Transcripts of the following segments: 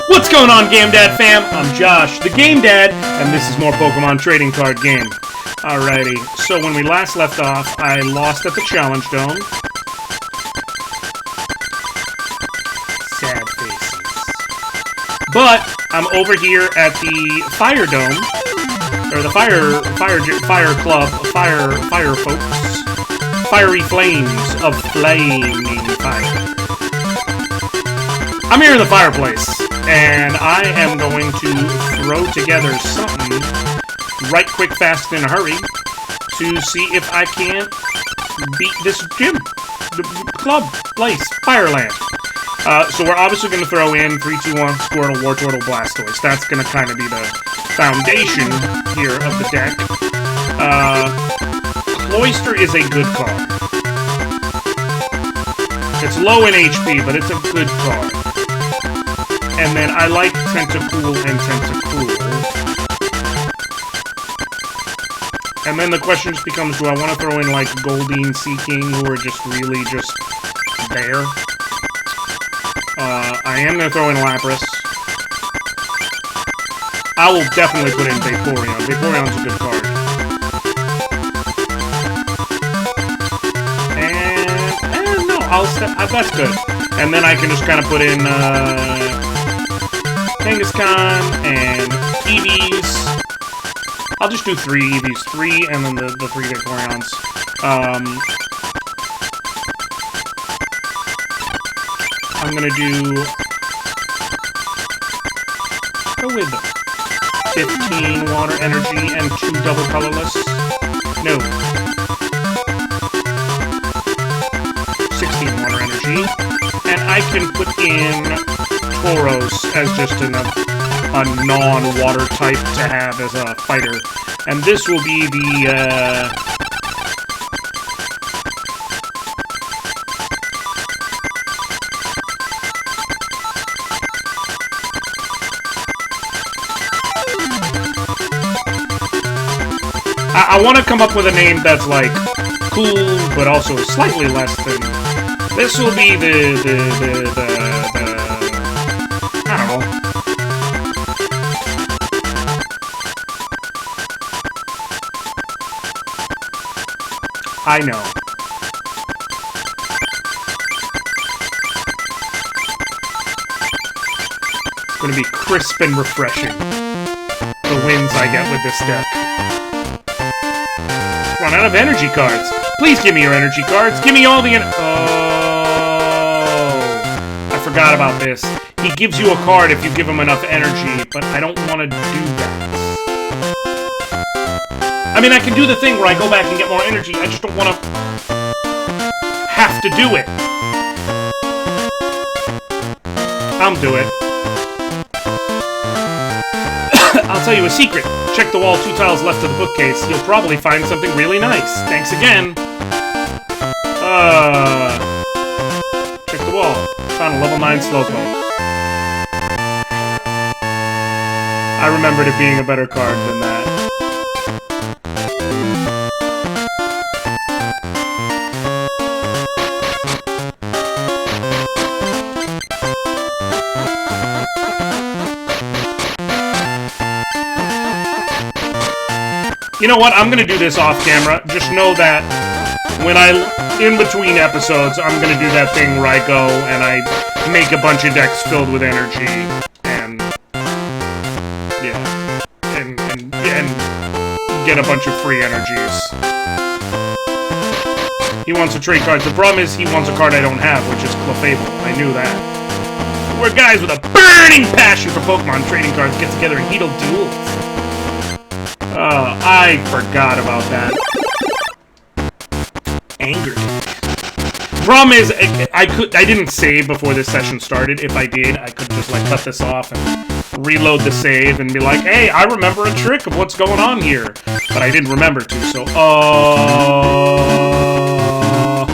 What's going on, GameDad fam? I'm Josh, the GameDad, and this is more Pokemon trading card game. Alrighty, so when we last left off, I lost at the Challenge Dome. Sad faces. But I'm over here at the Fire Dome, or the Fire Club, Fire folks. Fiery flames of flaming fire. I'm here in the fireplace, and I am going to throw together something right quick, fast, in a hurry to see if I can beat this gym, the club, place, Fireland. So we're obviously going to throw in 3, 2, 1, Squirtle, Wartortle, Blastoise. That's going to kind of be the foundation here of the deck. Cloyster is a good card. It's low in HP, but it's a good card. And then I like Tentacool and Tentacruel. And then the question just becomes, do I want to throw in, like, Goldeen, Seaking, who are just really just there? I am going to throw in Lapras. I will definitely put in Vaporeon. Vaporeon's a good card. And no, that's good. And then I can just kind of put in, Kangaskhan and Eevees. I'll just do 3 Eevees. 3 and then the 3 Vaporeons. I'm gonna go with 15 water energy and 2 double colorless. No. 16 water energy. And I can put in Tauros as just a non-water type to have as a fighter. And this will be the, I want to come up with a name that's, like, cool, but also slightly less than... This will be the I don't know. I know. It's going to be crisp and refreshing. The wins I get with this deck. Run out of energy cards. Please give me your energy cards. Give me all the Oh, I forgot about this. He gives you a card if you give him enough energy, but I don't want to do that. I mean, I can do the thing where I go back and get more energy. I just don't want to have to do it. I'll do it. I'll tell you a secret. Check the wall 2 tiles left of the bookcase. You'll probably find something really nice. Thanks again. Check the wall. Found a level 9 Slowpoke. I remembered it being a better card than that. You know what? I'm gonna do this off camera. Just know that when in between episodes, I'm gonna do that thing where I go and I make a bunch of decks filled with energy, and yeah, and get a bunch of free energies. He wants a trade card. The problem is he wants a card I don't have, which is Clefable. I knew that. We're guys with a burning passion for Pokemon trading cards get together and heated duels. I forgot about that. Angry. Problem is, I didn't save before this session started. If I did, I could just, like, cut this off and reload the save and be like, hey, I remember a trick of what's going on here. But I didn't remember to, so, oh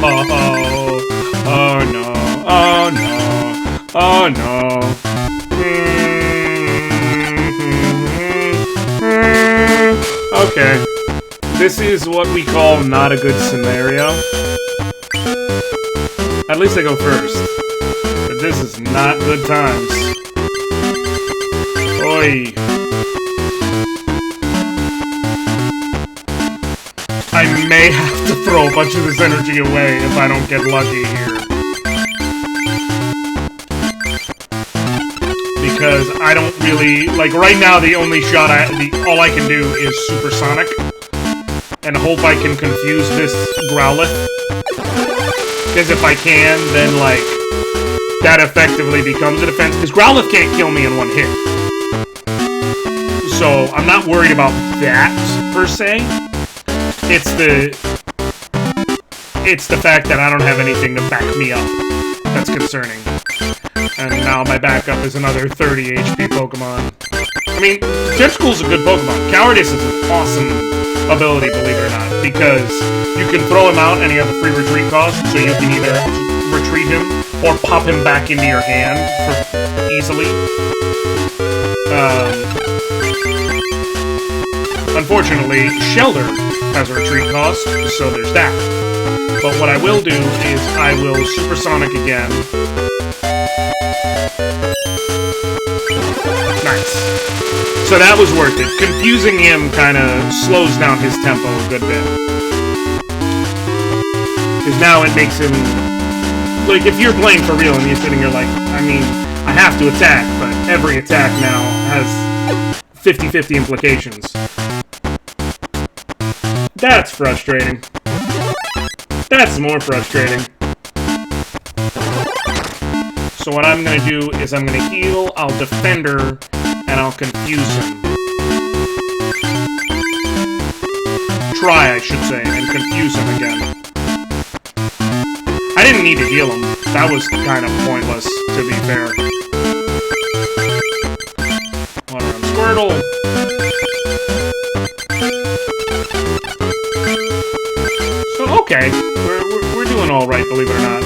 no, oh no, oh no. Okay. This is what we call not a good scenario. At least I go first. But this is not good times. Oy. I may have to throw a bunch of this energy away if I don't get lucky here. Because I don't really... Like, right now, the only shot all I can do is supersonic. And hope I can confuse this Growlithe. Because if I can, then, like, that effectively becomes a defense. Because Growlithe can't kill me in one hit. So, I'm not worried about that, per se. It's the fact that I don't have anything to back me up that's concerning. And now my backup is another 30 HP Pokemon. I mean, Tentacle's a good Pokemon. Cowardice is an awesome ability, believe it or not, because you can throw him out and he has a free retreat cost, so you can either retreat him or pop him back into your hand easily. Unfortunately, Shelter has a retreat cost, so there's that. But what I will do is I will Supersonic again. Nice. So that was worth it. Confusing him kind of slows down his tempo a good bit. Because now it makes him... Like, if you're playing for real and you're sitting here like, I mean, I have to attack, but every attack now has 50-50 implications. That's frustrating. That's more frustrating. So what I'm going to do is I'm going to heal, I'll Defender, and I'll confuse him. Try, I should say, and confuse him again. I didn't need to heal him. That was kind of pointless, to be fair. Water on Squirtle. So, okay. We're doing alright, believe it or not.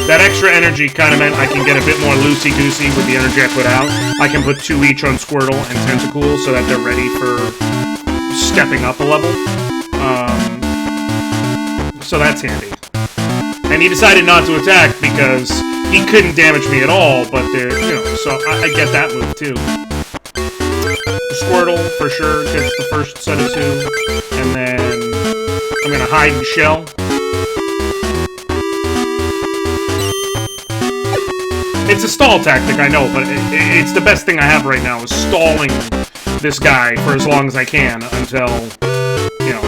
That extra energy kind of meant I can get a bit more loosey-goosey with the energy I put out. I can put 2 each on Squirtle and Tentacool so that they're ready for stepping up a level. So that's handy. And he decided not to attack because he couldn't damage me at all, but there, you know, so I get that move too. Squirtle, for sure, gets the first set of 2. And then I'm gonna hide and shell. It's a stall tactic, I know, but it's the best thing I have right now, is stalling this guy for as long as I can until, you know,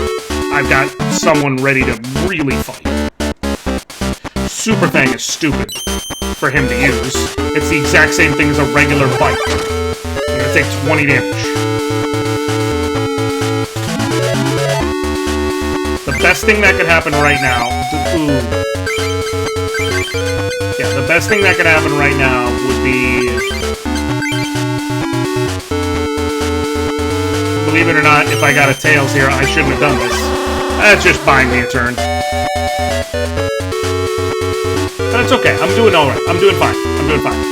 I've got someone ready to really fight. Super Fang is stupid for him to use. It's the exact same thing as a regular bite. I'm gonna take 20 damage. The best thing that could happen right now... Yeah, the best thing that could happen right now would be... Believe it or not, if I got a Tails here, I shouldn't have done this. That's just buying me a turn. But it's okay. I'm doing alright. I'm doing fine. I'm doing fine.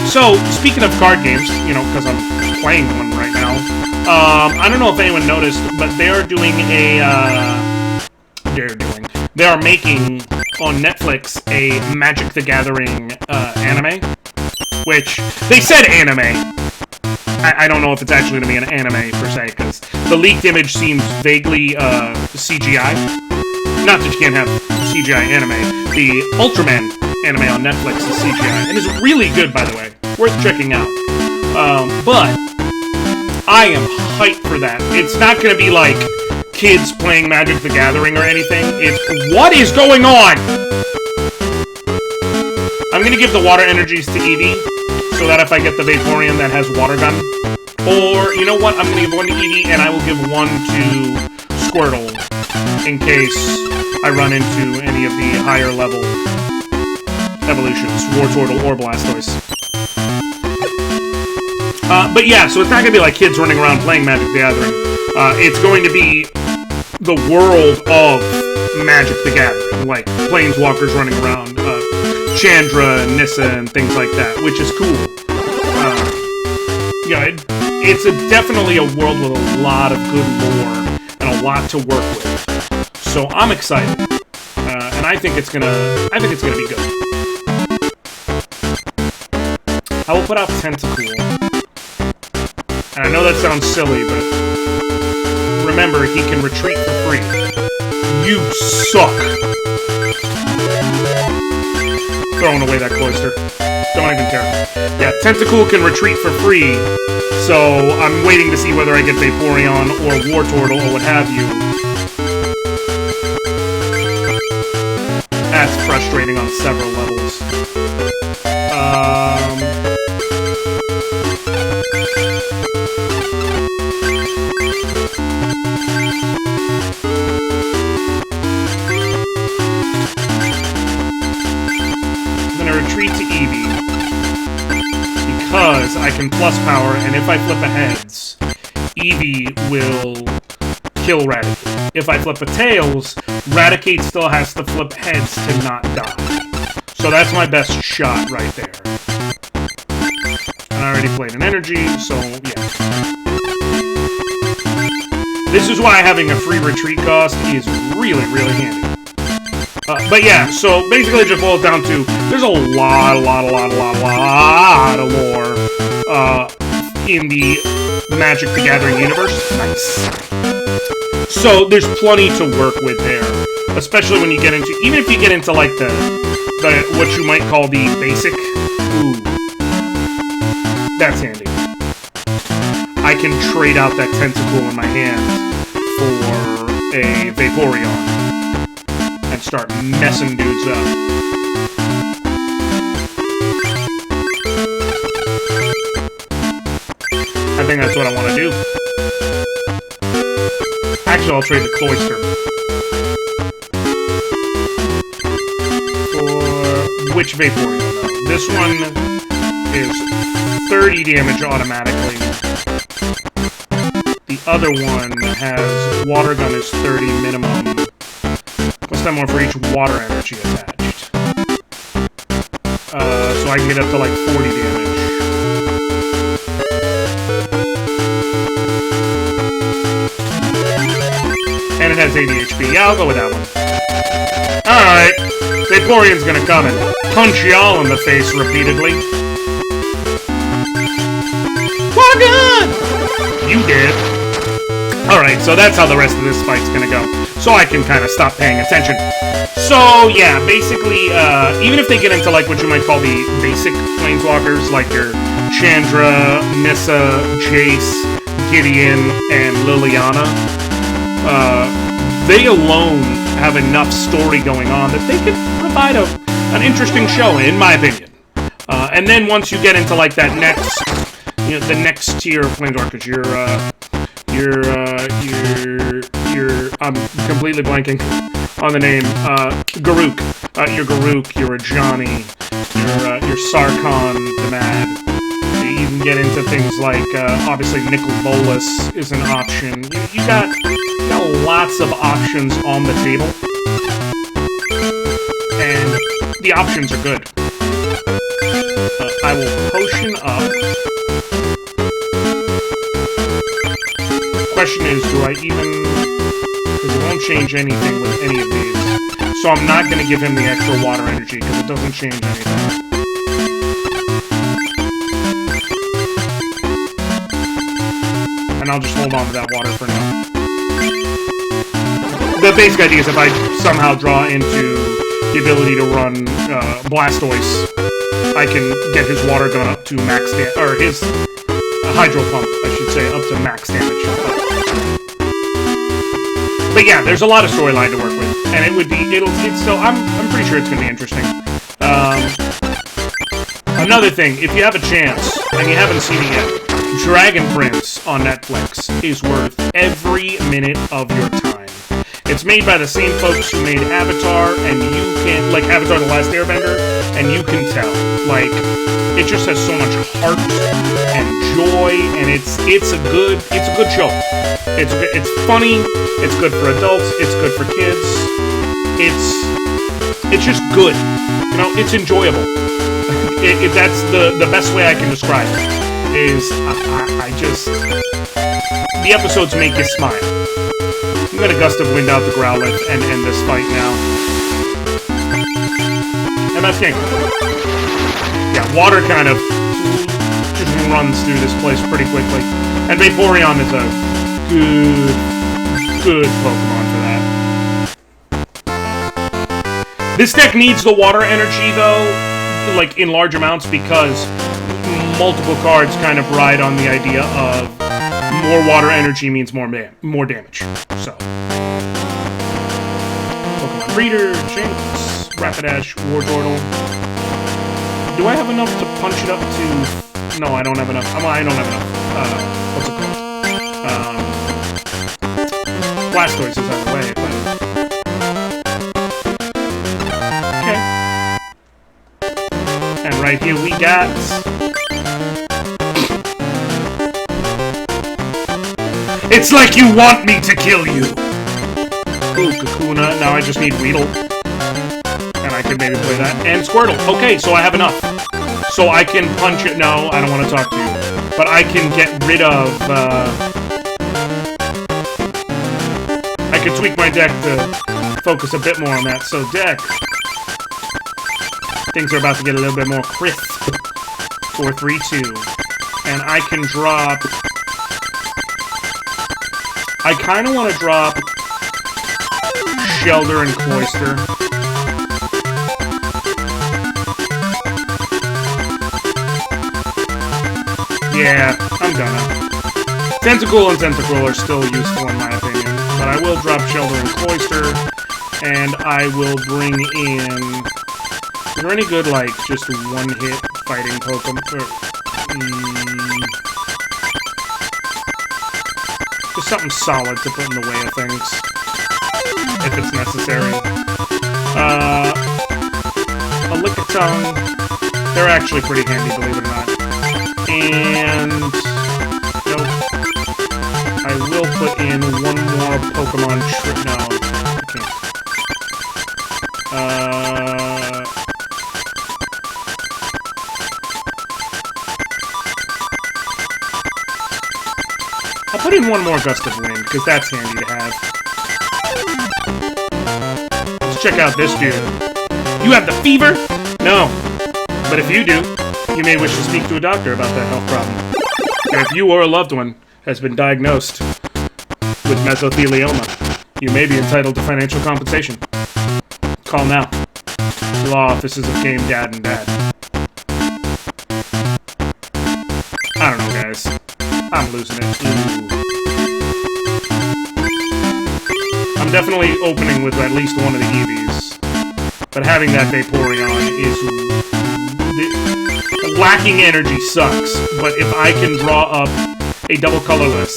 So, speaking of card games, you know, because I'm playing one right now, I don't know if anyone noticed, but they are doing a, they are making on Netflix a Magic the Gathering anime, which, they said anime. I don't know if it's actually going to be an anime, per se, because the leaked image seems vaguely CGI. Not that you can't have CGI anime. The Ultraman anime on Netflix is CGI, and is really good, by the way. Worth checking out. But I am hyped for that. It's not going to be like kids playing Magic the Gathering or anything. It's, what is going on? I'm going to give the water energies to Eevee, so that if I get the Vaporeon that has Water Gun. Or, you know what, I'm going to give one to Eevee, and I will give one to Squirtle, in case I run into any of the higher level evolutions, Wartortle or Blastoise. But yeah, so it's not going to be like kids running around playing Magic the Gathering. It's going to be the world of Magic the Gathering, like Planeswalkers running around, Chandra, Nissa, and things like that, which is cool. Yeah, it's definitely a world with a lot of good lore and a lot to work with. So I'm excited, and I think it's gonna be good. I will put out Tentacool. And I know that sounds silly, but remember, he can retreat for free. You suck! Throwing away that cloister. Don't even care. Yeah, Tentacool can retreat for free, so I'm waiting to see whether I get Vaporeon or Wartortle or what have you. That's frustrating on several levels. I'm gonna retreat to Eevee because I can plus power, and if I flip a heads, Eevee will kill Raticate. If I flip a tails, Raticate still has to flip heads to not die. So that's my best shot right there. And I already played an energy, so yeah. This is why having a free retreat cost is really, really handy. But yeah, so basically it just boils down to, there's a lot of lore in the Magic the Gathering universe. Nice. So there's plenty to work with there, especially when you get into, even if you get into like the what you might call the basic. Ooh, that's handy. I can trade out that Tentacool in my hand for a Vaporeon and start messing dudes up. I think that's what I want to do. Actually, I'll trade the Cloyster. For which Vaporeon, though? This one is 30 damage automatically. The other one has Water Gun is 30 minimum. Plus 10 more for each water energy attached. So I can get up to like 40 damage. And it has 80 HP. Yeah, I'll go with that one. Alright. Vaporeon's gonna come and punch y'all in the face repeatedly. What good? You did. Alright, so that's how the rest of this fight's gonna go. So I can kind of stop paying attention. So, yeah, basically, even if they get into, like, what you might call the basic Planeswalkers, like your Chandra, Nissa, Jace, Gideon, and Liliana, they alone have enough story going on that they could provide an interesting show, in my opinion. And then once you get into, like, that next, you know, the next tier of Planeswalkers, I'm completely blanking on the name, Garruk. Your Garruk, your Ajani, your Sarkhan the Mad. You can get into things like, obviously, Nicol Bolas is an option. You got lots of options on the table. And the options are good. I will potion up. Question is, do I even... Because it won't change anything with any of these. So I'm not going to give him the extra water energy, because it doesn't change anything. And I'll just hold on to that water for now. The basic idea is if I somehow draw into the ability to run Blastoise, I can get his water gun up to max damage, or his Hydro Pump, I should say, up to max damage. But yeah, there's a lot of storyline to work with, and it's still, I'm pretty sure it's going to be interesting. Another thing, if you have a chance, and you haven't seen it yet, Dragon Prince on Netflix is worth every minute of your time. It's made by the same folks who made Avatar, and you can, like Avatar The Last Airbender, and you can tell, like, it just has so much heart and joy, and it's a good show. It's funny, it's good for adults, it's good for kids, it's just good. You know, it's enjoyable. That's the best way I can describe it. Is the episodes make you smile. I'm gonna Gust of Wind out the Growlithe and end this fight now. MF King. Yeah, water kind of just runs through this place pretty quickly. And Vaporeon is a good Pokemon for that. This deck needs the water energy, though, like, in large amounts, because multiple cards kind of ride on the idea of more water energy means more damage. So, Pokemon Breeder, Jinx, Rapidash, Wartortle. Do I have enough to punch it up to... No, I don't have enough. I don't have enough. What's it called? Blastoise is out of the way, but... Okay. And right here we got... It's like you want me to kill you! Ooh, Kakuna. Now I just need Weedle. And I could maybe play that. And Squirtle. Okay, so I have enough. So I can punch it. No, I don't want to talk to you. But I can get rid of, I can tweak my deck to focus a bit more on that. So deck. Things are about to get a little bit more crisp. 4-3-2. And I can drop... I kind of want to drop Shelter and Cloyster. Yeah, I'm gonna. Tentacool and Tentacruel are still useful in my opinion, but I will drop Shelter and Cloyster, and I will bring in... Is there any good, like, just one-hit fighting Pokemon? Just something solid to put in the way of things, if it's necessary. A Lickitung. They're actually pretty handy, believe it or not. And... Nope. I will put in one more Pokemon trip. No, I can't. I'll put in one more Gust of Wind, because that's handy to have. Let's check out this dude. You have the fever? No. But if you do, you may wish to speak to a doctor about that health problem. And if you or a loved one has been diagnosed with mesothelioma, you may be entitled to financial compensation. Call now. Law offices of GameDad and Dad. I don't know, guys. I'm losing it. Ooh. I'm definitely opening with at least one of the Eevees. But having that Vaporeon is... Lacking energy sucks, but if I can draw up a double colorless,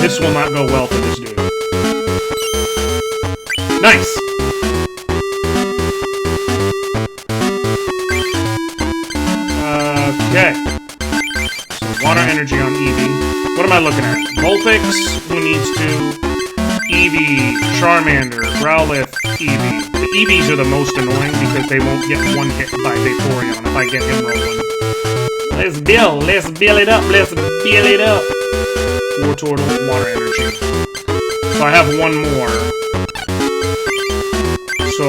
this will not go well for this dude. Nice! Okay. So water energy on Eevee. What am I looking at? Vulpix, who needs to... Eevee, Charmander, Growlithe, Eevee. The Eevees are the most annoying because they won't get one hit by Vaporeon if I get him rolling. Let's build it up, Wartortle, water energy. So I have one more. So,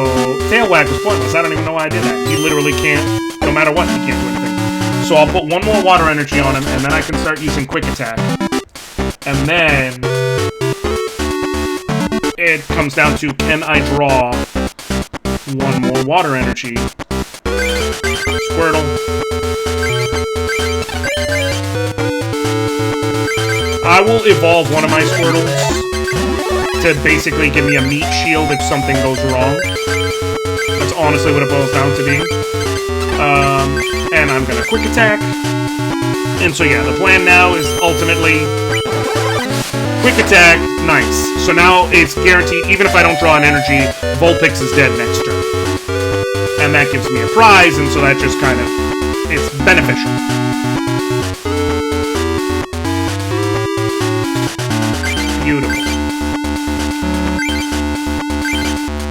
Tail Wag was pointless, I don't even know why I did that. He literally can't, no matter what, he can't do anything. So I'll put one more water energy on him, and then I can start using Quick Attack. And then... it comes down to, can I draw one more water energy? Squirtle. I will evolve one of my Squirtles to basically give me a meat shield if something goes wrong. That's honestly what it boils down to being. And I'm gonna Quick Attack. And so yeah, the plan now is ultimately... Quick Attack, nice. So now it's guaranteed, even if I don't draw an energy, Vulpix is dead next turn. And that gives me a prize, and so that just kind of, it's beneficial. Beautiful.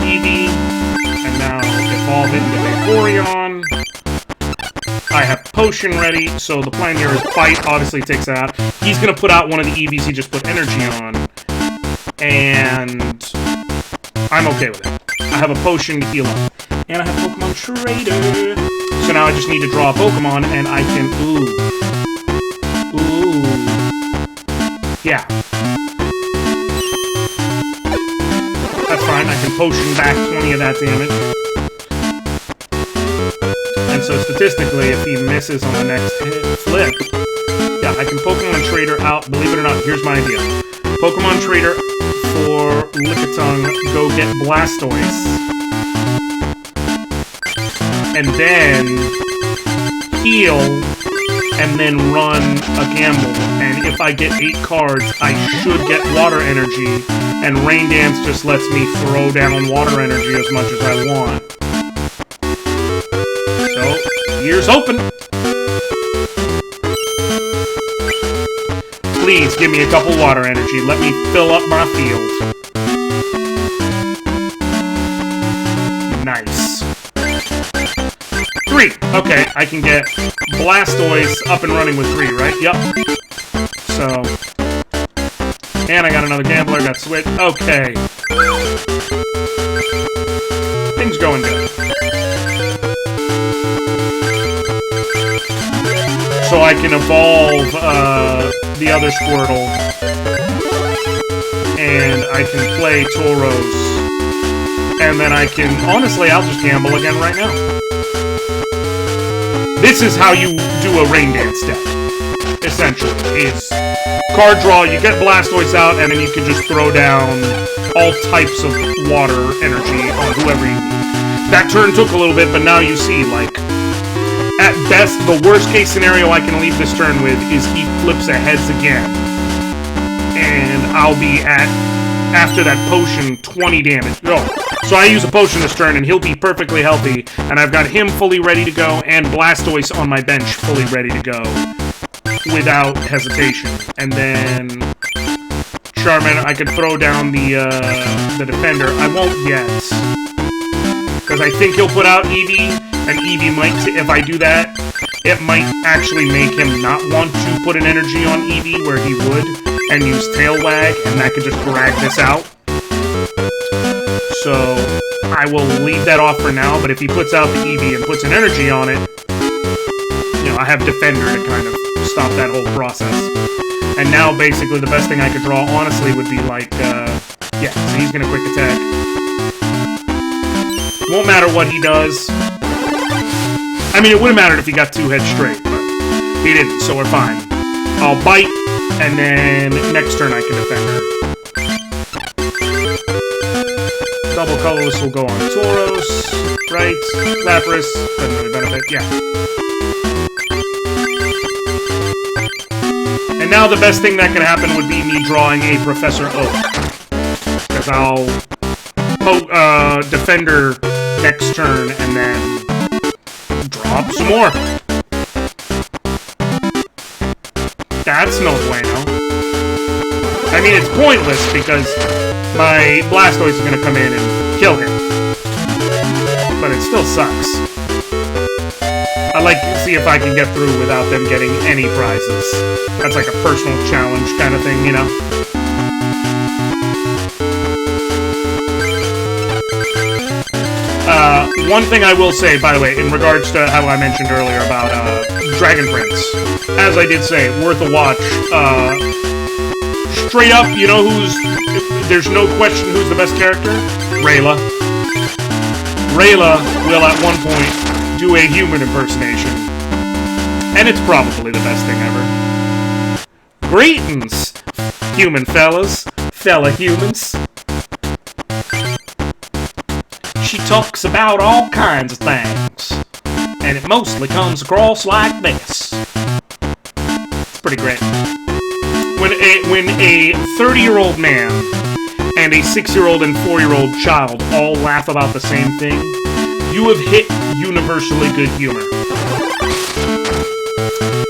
Eevee, and now evolve into Vaporeon. I have Potion ready, so the plan here is Bite, obviously takes that out. He's going to put out one of the Eevees he just put energy on, and I'm okay with it. I have a Potion to heal up. And I have Pokemon Trader. So now I just need to draw a Pokemon, and I can... Ooh. Yeah. That's fine. I can potion back 20 of that damage. And so statistically, if he misses on the next flip... Yeah, I can Pokemon Trader out. Believe it or not, here's my idea. Pokemon Trader for Lickitung, go get Blastoise. And then heal, and then run a gamble. And if I get 8 cards, I should get Water Energy. And Rain Dance just lets me throw down Water Energy as much as I want. So, here's open! Please give me a couple Water Energy. Let me fill up my field. Nice. 3. Okay, I can get Blastoise up and running with 3, right? Yep. So... And I got another Gambler, got Switch. Okay. Things going good. So I can evolve the other Squirtle. And I can play Tauros. And then I can... Honestly, I'll just gamble again right now. This is how you do a Rain Dance deck, essentially, is card draw, you get Blastoise out, and then you can just throw down all types of water energy on whoever you need. That turn took a little bit, but now you see, like, at best, the worst case scenario I can leave this turn with is he flips a heads again. And I'll be at, after that potion, 20 damage. Oh. So I use a potion this turn, and he'll be perfectly healthy, and I've got him fully ready to go, and Blastoise on my bench fully ready to go, without hesitation. And then Charmander, I could throw down the Defender. I won't yet, because I think he'll put out Eevee, and Eevee might, if I do that, it might actually make him not want to put an energy on Eevee where he would, and use Tail Wag, and that could just drag this out. So, I will leave that off for now, but if he puts out the Eevee and puts an energy on it, you know, I have Defender to kind of stop that whole process. And now, basically, the best thing I could draw, honestly, would be like, yeah, so he's gonna quick attack. Won't matter what he does. I mean, it wouldn't matter if he got 2 heads straight, but he didn't, so we're fine. I'll bite, and then next turn I can defend her. Double Colorless will go on Tauros, right? Lapras, doesn't really benefit, yeah. And now the best thing that can happen would be me drawing a Professor Oak. Because I'll Defender next turn and then drop some more. That's no bueno. I mean, it's pointless because my Blastoise is going to come in and kill him. But it still sucks. I'd like to see if I can get through without them getting any prizes. That's like a personal challenge kind of thing, you know? One thing I will say, by the way, in regards to how I mentioned earlier about Dragon Prince. As I did say, worth a watch. Straight up, you know who's... There's no question who's the best character? Rayla. Rayla will at one point do a human impersonation. And it's probably the best thing ever. Greetings, human fellas. Fella humans. She talks about all kinds of things. And it mostly comes across like this. It's pretty great. When a 30-year-old man and a 6-year-old and 4-year-old child all laugh about the same thing, you have hit universally good humor.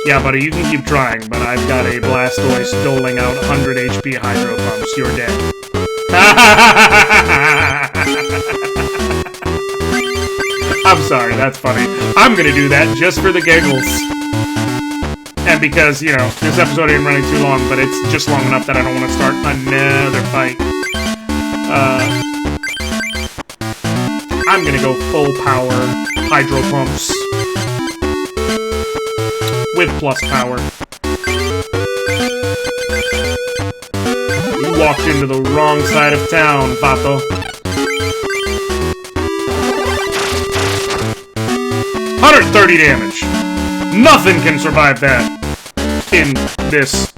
Yeah, buddy, you can keep trying, but I've got a Blastoise doling out 100 HP Hydro Pumps. You're dead. I'm sorry, that's funny. I'm gonna do that just for the giggles. And because, you know, this episode ain't running too long, but it's just long enough that I don't want to start another fight. I'm gonna go full power hydro pumps with plus power. You walked into the wrong side of town, Vato. 130 damage. Nothing can survive that in this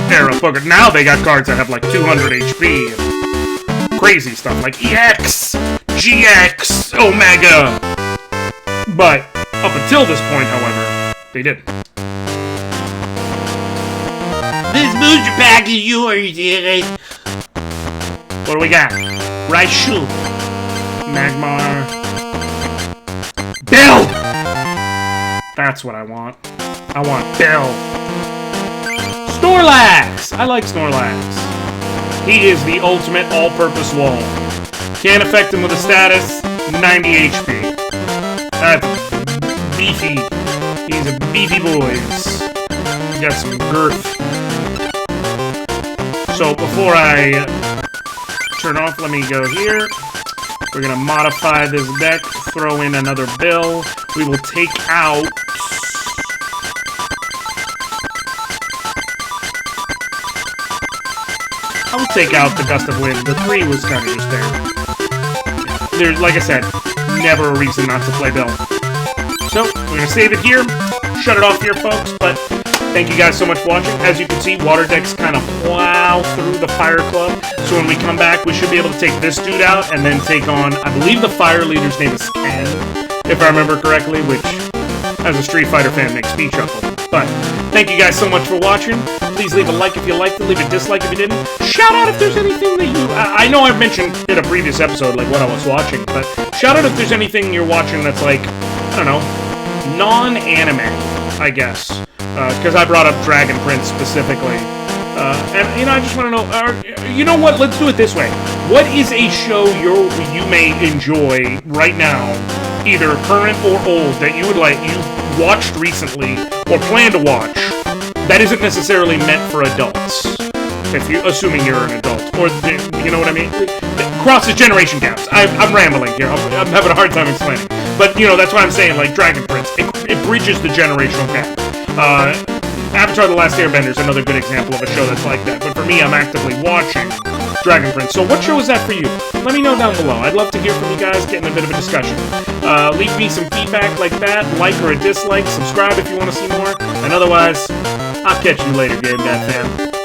era. But now they got cards that have like 200 HP and crazy stuff like EX, GX, Omega. But up until this point, however, they didn't. This booster pack is yours, Eric. What do we got? Raichu, Magmar, Bill! That's what I want. I want Bill. Snorlax! I like Snorlax. He is the ultimate all-purpose wall. Can't affect him with a status, 90 HP. That's beefy. He's a beefy boys. He's got some girth. So before I turn off, let me go here. We're gonna modify this deck, throw in another Bill. We will take out... I will take out the Gust of Wind. The 3 was kind of just there. There's, like I said, never a reason not to play Bill. So, we're gonna save it here, shut it off here, folks, but thank you guys so much for watching. As you can see, water decks kind of plow through the Fire Club. So when we come back, we should be able to take this dude out and then take on, I believe the Fire Leader's name is Ken, if I remember correctly, which, as a Street Fighter fan, makes me chuckle. But thank you guys so much for watching. Please leave a like if you liked it, leave a dislike if you didn't. Shout out if there's anything that you... I know I've mentioned in a previous episode, like, what I was watching, but shout out if there's anything you're watching that's, like, I don't know, non-anime, I guess. Because I brought up Dragon Prince specifically. And, you know, I just want to know, you know what, let's do it this way. What is a show you may enjoy right now, either current or old, that you would like, you've watched recently, or plan to watch, that isn't necessarily meant for adults? If you, assuming you're an adult, or, you know what I mean? Crosses generation gaps. I'm rambling here, I'm having a hard time explaining. But, you know, that's why I'm saying, like, Dragon Prince, it bridges the generational gap. Avatar: The Last Airbender is another good example of a show that's like that, but for me, I'm actively watching Dragon Prince. So what show is that for you? Let me know down below. I'd love to hear from you guys, get in a bit of a discussion. Leave me some feedback like that, like or a dislike, subscribe if you want to see more, and otherwise, I'll catch you later, GameDad fam.